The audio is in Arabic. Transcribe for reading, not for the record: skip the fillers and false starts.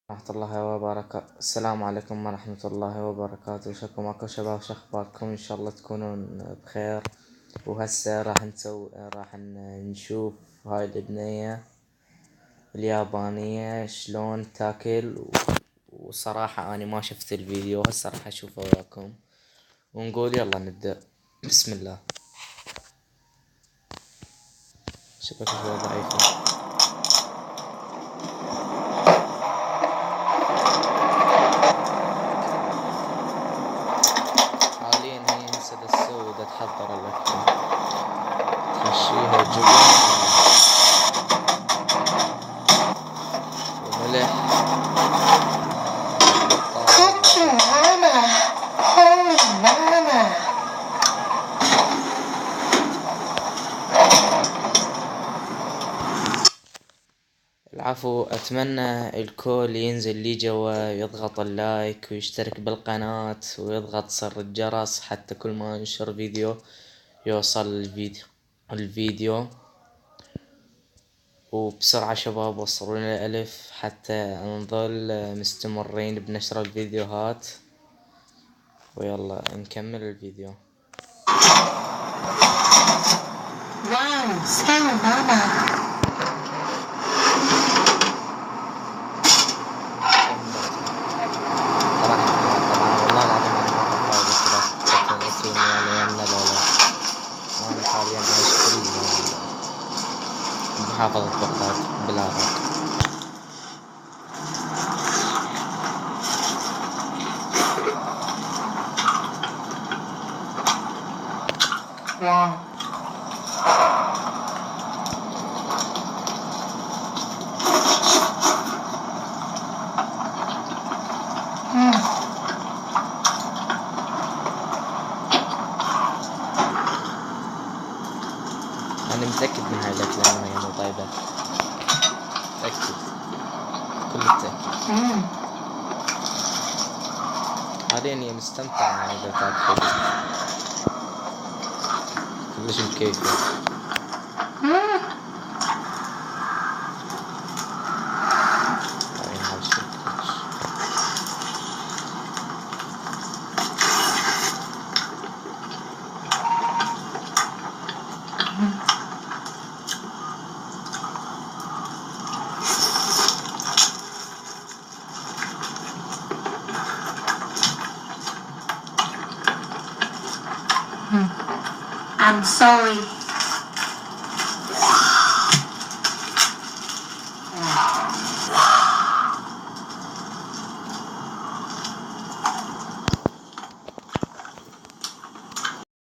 ورحمة الله وبركاته. السلام عليكم ورحمة الله وبركاته. شكو ماكو شباب، شخباركم؟ ان شاء الله تكونون بخير. وهسه راح نشوف هاي البنية اليابانية شلون تاكل. وصراحة اني ما شفت الفيديو، هسه راح اشوفه وياكم ونقول يلا نبدأ. بسم الله. شبكة شوي ضعيفة. حاليا هي هسه تسوي تحضر الاكل، تحشيها جبن وملح العفو. اتمنى الكل ينزل لي جوا يضغط اللايك ويشترك بالقناة ويضغط زر الجرس حتى كل ما انشر فيديو يوصل الفيديو. وبسرعة شباب وصلونا ل1000 حتى نظل مستمرين بنشر الفيديوهات. ويلا نكمل الفيديو. واو سلام ماما. والله العظيم انا ما اعرف هاي الاشياء الكيميائية لنا لولا انا حاليا عايش بمحافظة بغداد بالعراق. انا متأكد من هاي الاكلة انها هي مو طيبة، متأكد كل التأكيد. حاليا هي مستمتعة يعني اذا تاكل كلش مكيفة. هاي هاي شي كلش. I'm sorry.